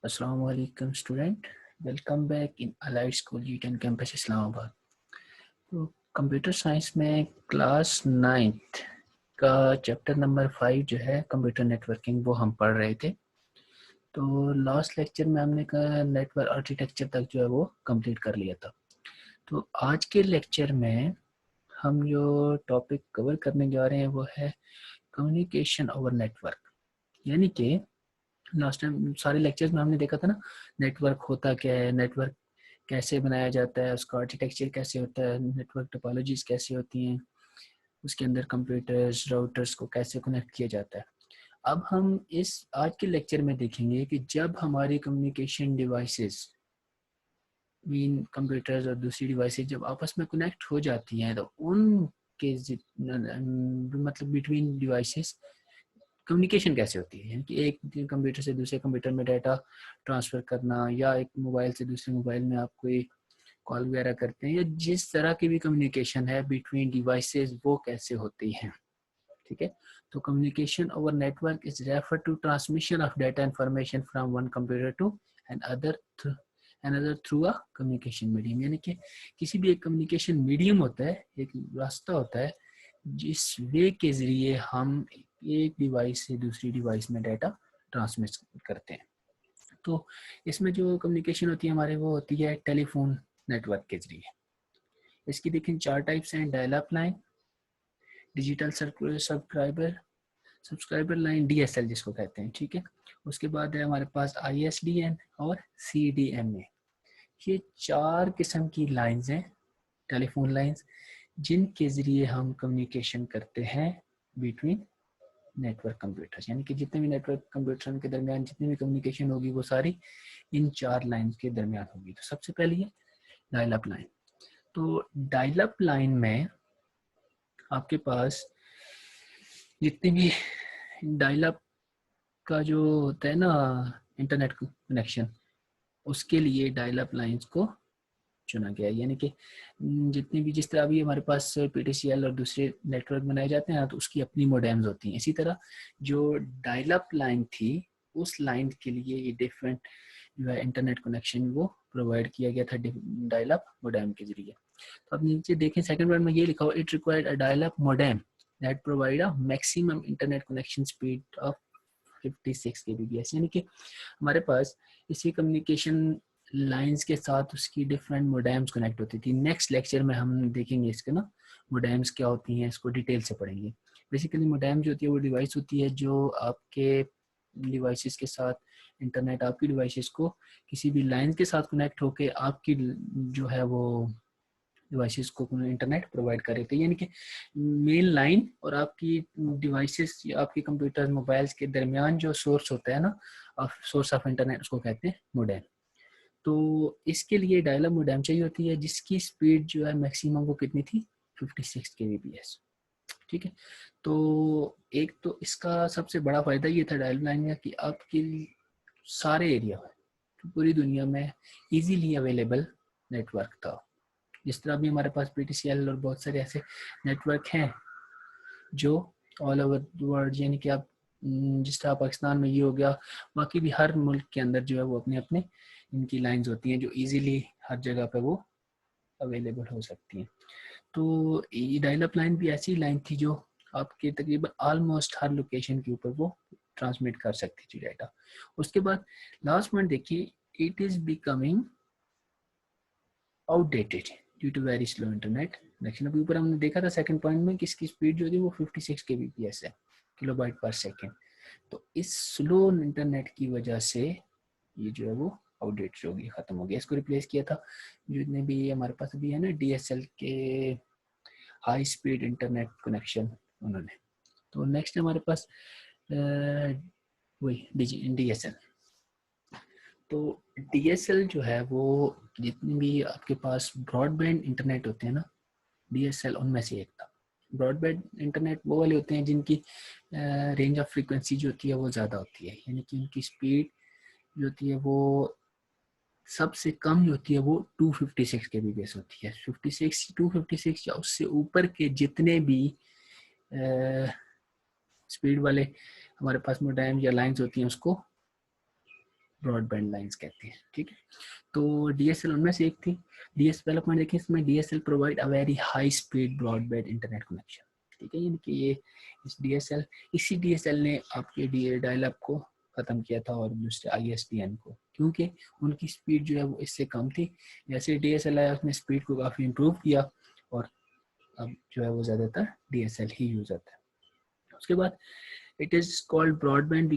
अस्सलाम वालेकुम student, welcome back in allied school U-turn campus Islamabad. तो कंप्यूटर साइंस में क्लास 9th का चैप्टर नंबर 5 जो है कंप्यूटर नेटवर्किंग वो हम पढ़ रहे थे। तो लास्ट लेक्चर में हमने कहा नेटवर्क आर्किटेक्चर तक जो है वो कंप्लीट कर लिया था। तो आज के लेक्चर में हम जो टॉपिक कवर करने जा रहे हैं वो है कम्युनिकेशन ओवर नेटवर्क। यानी कि लास्ट टाइम सारे लेक्चर्स में हमने देखा था ना, नेटवर्क होता क्या है, नेटवर्क कैसे बनाया जाता है, उसका आर्किटेक्चर कैसे होता है, नेटवर्क टोपोलॉजीज कैसे होती हैं, उसके अंदर कंप्यूटर्स राउटर्स को कैसे कनेक्ट किया जाता है। अब हम इस आज के लेक्चर में देखेंगे कि जब हमारी कम्युनिकेशन डिवाइसेस मीन कंप्यूटर्स और दूसरी डिवाइसेस जब आपस में कनेक्ट हो जाती हैं तो उनके मतलब बिटवीन डिवाइसेस कम्युनिकेशन कैसे होती है, यानी कि एक कंप्यूटर से दूसरे कंप्यूटर में डाटा ट्रांसफ़र करना, या एक मोबाइल से दूसरे मोबाइल में आप कोई कॉल वगैरह करते हैं, या जिस तरह की भी कम्युनिकेशन है बिटवीन डिवाइसेस वो कैसे होती हैं। ठीक है, तो communication over network is refer to transmission of data information from one computer to another through a communication medium. यानी कि किसी भी एक कम्युनिकेशन मीडियम होता है, एक रास्ता होता है जिस वे के ज़रिए हम एक डिवाइस से दूसरी डिवाइस में डाटा ट्रांसमिट करते हैं। तो इसमें जो कम्युनिकेशन होती है हमारे वो होती है टेलीफोन नेटवर्क के जरिए। इसकी देखें चार टाइप्स हैं: dial up line, digital subscriber line, DSL जिसको कहते हैं। ठीक है, उसके बाद है हमारे पास ISDN और CDMA। ये चार किस्म की लाइंस हैं, टेलीफोन लाइंस, जिनके ज़रिए हम कम्युनिकेशन करते हैं बिटवीन नेटवर्क कंप्यूटर्स। यानी कि जितने भी नेटवर्क कंप्यूटर के दरमियान जितनी भी कम्युनिकेशन होगी वो सारी इन चार लाइंस के दरमियान होगी। तो सबसे पहली है डायल अप लाइन। तो डायल अप लाइन में आपके पास जितने भी डायल अप का जो होता है ना इंटरनेट कनेक्शन, उसके लिए डायल अप लाइंस को चुना गया है। यानी कि जितनी भी जिस तरह अभी हमारे पास PTCL और दूसरे नेटवर्क बनाए जाते हैं तो उसकी अपनी मोडेम्स होती हैं, इसी तरह जो डायल अप लाइन थी उस लाइन के लिए ये डिफरेंट जो है इंटरनेट कनेक्शन वो प्रोवाइड किया गया था डायल अप मोडेम के जरिए। तो अब नीचे देखें सेकंड वर्ड में ये लिखा हुआ, it required a dial up modem that provide a maximum internet connection speed of 56 kbps। यानी कि हमारे पास इसी कम्युनिकेशन लाइंस के साथ उसकी डिफरेंट मोडेम्स कनेक्ट होती थी। नेक्स्ट लेक्चर में हम देखेंगे इसके ना मोडेम्स क्या होती हैं, इसको डिटेल से पढ़ेंगे। बेसिकली मोडेम जो होती है वो डिवाइस होती है जो आपके डिवाइसेस के साथ इंटरनेट आपकी डिवाइसेस को किसी भी लाइन के साथ कनेक्ट होके आपकी जो है वो डिवाइसेस को इंटरनेट प्रोवाइड कर रहे थे। यानी कि मेन लाइन और आपकी डिवाइसेस या आपके कंप्यूटर मोबाइल्स के दरमियान जो सोर्स होता है ना, सोर्स ऑफ इंटरनेट, उसको कहते हैं मोडेम। तो इसके लिए डायल अप मोडेम चाहिए होती है जिसकी स्पीड जो है मैक्सिमम वो कितनी थी, 56 kbps। ठीक है, तो एक तो इसका सबसे बड़ा फायदा ये था डायल लाइन का कि आपके सारे एरिया में पूरी दुनिया में इजीली अवेलेबल नेटवर्क था। जिस तरह भी हमारे पास PTCL और बहुत सारे ऐसे नेटवर्क हैं जो ऑल ओवर द वर्ल्ड, यानी कि आप जिस तरह पाकिस्तान में ये हो गया, बाकी भी हर मुल्क के अंदर जो है वो अपने अपने इनकी लाइंस होती हैं जो इजीली हर जगह पे वो अवेलेबल हो सकती हैं। तो ये डायल अप लाइन भी ऐसी लाइन थी जो आपके तकरीबन ऑलमोस्ट हर लोकेशन के ऊपर वो ट्रांसमिट कर सकती थी डाटा। उसके बाद लास्ट पॉइंट देखिए, it is becoming outdated due to very slow internet connection. अभी ऊपर हमने देखा था सेकंड पॉइंट में कि इसकी स्पीड जो थी वो 56 kbps है, किलोबाइट पर सेकंड। तो इस स्लो इंटरनेट की वजह से ये जो है वो आउटडेट हो गई, खत्म हो गया। इसको रिप्लेस किया था जितने भी हमारे पास अभी है ना DSL के हाई स्पीड इंटरनेट कनेक्शन उन्होंने। तो नेक्स्ट हमारे पास वही DSL। तो DSL जो है वो जितनी भी आपके पास ब्रॉडबैंड इंटरनेट होते हैं ना, DSL उनमें से एक था। ब्रॉडबैंड इंटरनेट वो वाले होते हैं जिनकी रेंज ऑफ फ्रीक्वेंसी जो होती है वो ज़्यादा होती है, यानी कि उनकी स्पीड जो होती है वो सबसे कम जो होती है वो 256 kbps होती है। 56 256 या उससे ऊपर के जितने भी स्पीड वाले हमारे पास मोडेम या लाइंस होती हैं उसको ब्रॉडबैंड लाइंस कहते हैं, ठीक है। तो डीएसएल उनमें से एक थी। डीएसएल पहला पॉइंट देखिए, इसमें DSL provide a very high speed broadband internet connection, ठीक है। यानी कि ये इस डीएसएल, इसी डीएसएल ने आपके डायल अप को खत्म किया था और दूसरे आईएसडीएन को, क्योंकि उनकी स्पीड जो है वो इससे कम थी। जैसे डीएसएल आया उसने स्पीड को काफ़ी इम्प्रूव किया और अब जो है वो ज़्यादातर डीएसएल ही यूज होता है। उसके बाद it is called broadband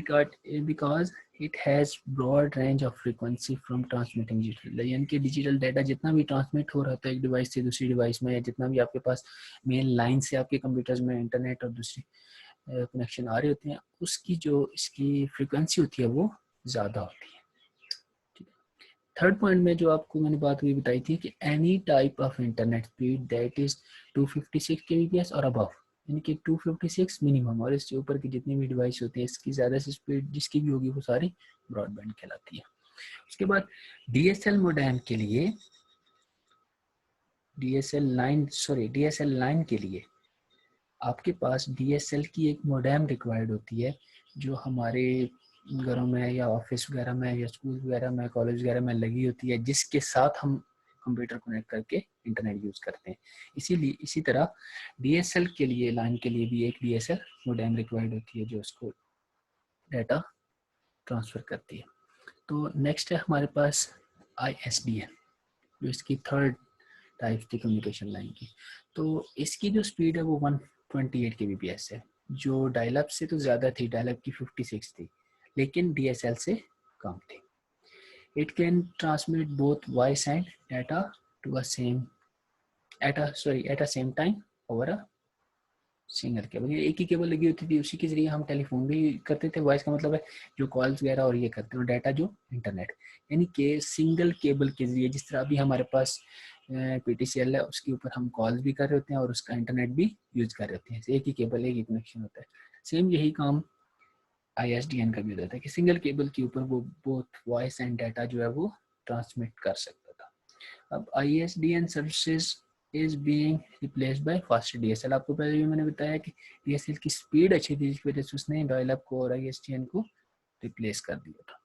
because it has broad range of frequency from transmitting digital, यानी कि डिजिटल डाटा जितना भी ट्रांसमिट हो रहा था एक डिवाइस से दूसरी डिवाइस में, या जितना भी आपके पास मेन लाइन से आपके कंप्यूटर्स में इंटरनेट और दूसरी कनेक्शन आ रहे होते हैं, उसकी जो इसकी फ्रीक्वेंसी होती है वो ज़्यादा होती है। थर्ड पॉइंट में जो आपको मैंने बात हुई बताई थी कि any type of internet speed that is 256 kbps और अबव, यानी कि 256 मिनिमम, और इसके ऊपर की जितनी भी डिवाइस होती है इसकी ज़्यादा से स्पीड जिसकी भी होगी वो सारी ब्रॉडबैंड कहलाती है। उसके बाद डीएसएल मोडेम के लिए, डीएसएल लाइन के लिए आपके पास डीएसएल की एक मोडेम रिक्वायर्ड होती है, जो हमारे घरों में या ऑफिस वगैरह में या स्कूल वगैरह में कॉलेज वगैरह में लगी होती है, जिसके साथ हम कंप्यूटर कनेक्ट करके इंटरनेट यूज करते हैं। इसीलिए इसी तरह डीएसएल के लिए, लाइन के लिए भी एक डीएसएल मोडेम रिक्वायर्ड होती है जो उसको डाटा ट्रांसफर करती है। तो नेक्स्ट है हमारे पास आईएसडीएन, जो इसकी थर्ड टाइप की कम्युनिकेशन लाइन की। तो इसकी जो स्पीड है वो 128 kbps है, जो डायल अप से तो ज़्यादा थी, डायल अप की 56 थी, लेकिन डीएसएल से कम थी। It can transmit both voice and data to a same at a same time over a single cable. ये एक ही केबल लगी होती थी, उसी के जरिए हम टेलीफोन भी करते थे। वॉइस का मतलब है जो कॉल्स वगैरह और ये करते हैं, और डाटा जो इंटरनेट, यानी कि सिंगल केबल के जरिए, जिस तरह अभी हमारे पास पीटीसीएल है उसके ऊपर हम कॉल्स भी कर रहे होते हैं और उसका इंटरनेट भी यूज कर रहे होते हैं। एक ही केबल, एक ही कनेक्शन होता है। सेम यही काम आईएसडीएन का भी होता है कि सिंगल केबल के ऊपर वो बोथ वॉइस एंड डाटा जो है वो ट्रांसमिट कर सकता था। अब ISDN services is being replaced by fast DSL. आपको पहले भी मैंने बताया कि डीएसएल की स्पीड अच्छी थी, जिस वजह से उसने डायल अप को और आईएसडीएन को रिप्लेस कर दिया था।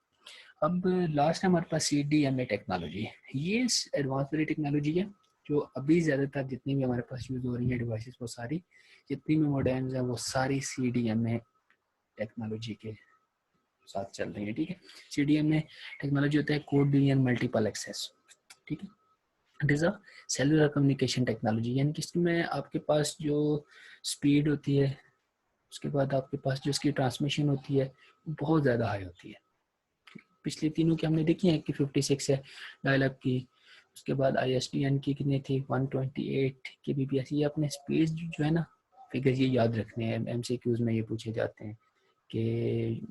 अब लास्ट है हमारे पास सीडीएमए टेक्नोलॉजी। ये एडवांस वाली टेक्नोलॉजी है जो अभी ज़्यादातर जितनी भी हमारे पास यूज हो रही है डिवाइसेस, वो सारी जितनी भी मॉडर्न्स हैं वो सारी सीडीएमए टेक्नोलॉजी के साथ चल रही है, ठीक है। सीडीएमए टेक्नोलॉजी होता है कोड डिवीजन मल्टीपल एक्सेस, ठीक है। It is a cellular communication technology, यानी कि इसमें आपके पास जो स्पीड होती है, उसके बाद आपके पास जो इसकी ट्रांसमिशन होती है बहुत ज़्यादा हाई होती है। पिछले तीनों की हमने देखी है कि 56 है डायल अप की, उसके बाद आईएसडीएन की कितनी थी 128 kbps। ये अपने स्पीड जो है ना, फिगर ये याद रखने हैं, एमसीक्यूज में ये पूछे जाते हैं कि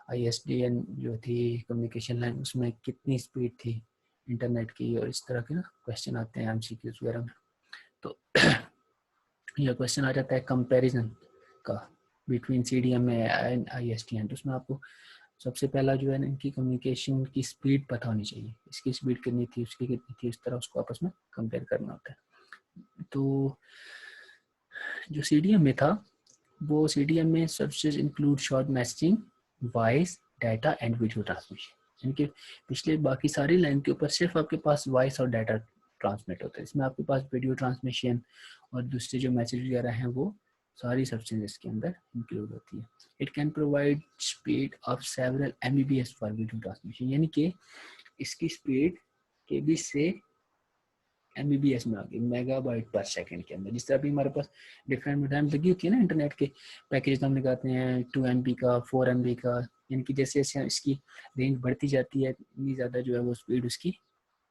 आईएसडीएन जो थी कम्युनिकेशन लाइन, उसमें कितनी स्पीड थी इंटरनेट की, और इस तरह के ना क्वेश्चन आते हैं एमसीक्यूज वगैरह में। तो यह क्वेश्चन आ जाता है कंपैरिजन का बिटवीन सीडीएमए एंड आईएसडीएन। तो उसमें आपको सबसे पहला जो है ना, इनकी कम्युनिकेशन की स्पीड पता होनी चाहिए, इसकी स्पीड कितनी थी, उसकी कितनी थी, इस तरह उसको आपस में कंपेयर करना होता है। तो जो सीडीएम में था, वो सीडीएम में services include short messaging, voice, data and video transmission. यानी कि पिछले बाकी सारी लाइन के ऊपर सिर्फ आपके पास वॉइस और डाटा ट्रांसमिट होता है, इसमें आपके पास वीडियो ट्रांसमिशन और दूसरे जो मैसेज वगैरह हैं वो सारी सर्विसेज इसके अंदर इंक्लूड होती है। It can provide speed of several Mbps for video transmission, यानी कि इसकी स्पीड केबी से एमबीपीएस में आ गई, मेगाबाइट पर सेकंड के अंदर। जिस तरह भी हमारे पास डिफरेंट मोडेम लगी होती है ना इंटरनेट के पैकेज, हम लगाते हैं 2 MB का, 4 MB का, यानी कि जैसे जैसे इसकी रेंज बढ़ती जाती है इतनी ज़्यादा जो है वो स्पीड उसकी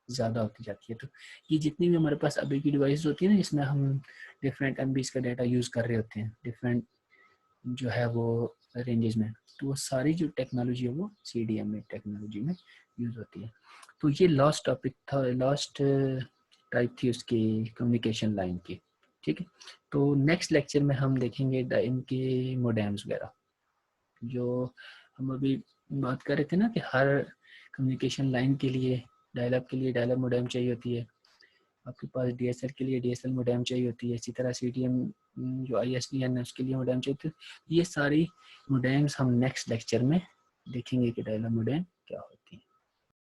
ज़्यादा होती जाती है। तो ये जितनी भी हमारे पास अभी की डिवाइस होती है ना, जिसमें हम डिफरेंट MBs का डाटा यूज़ कर रहे होते हैं डिफरेंट जो है वो रेंजेस में, तो वो सारी जो टेक्नोलॉजी है वो सीडीएमए टेक्नोलॉजी में यूज़ होती है। तो ये लास्ट टॉपिक था, लास्ट टाइप थी उसकी कम्युनिकेशन लाइन की, ठीक है। तो नेक्स्ट लेक्चर में हम देखेंगे इनके मोडेम्स वगैरह, जो हम अभी बात कर रहे थे ना कि हर कम्युनिकेशन लाइन के लिए, डायल अप के लिए डायल अप मोडेम चाहिए होती है, आपके पास डीएसएल के लिए डीएसएल मोडेम चाहिए होती है, इसी तरह सीडीएम जो आईएसडीएन है उसके लिए मोडेम चाहिए होती है। ये सारी मोडेम्स हम नेक्स्ट लेक्चर में देखेंगे कि डायलॉग मोडेम क्या होता है।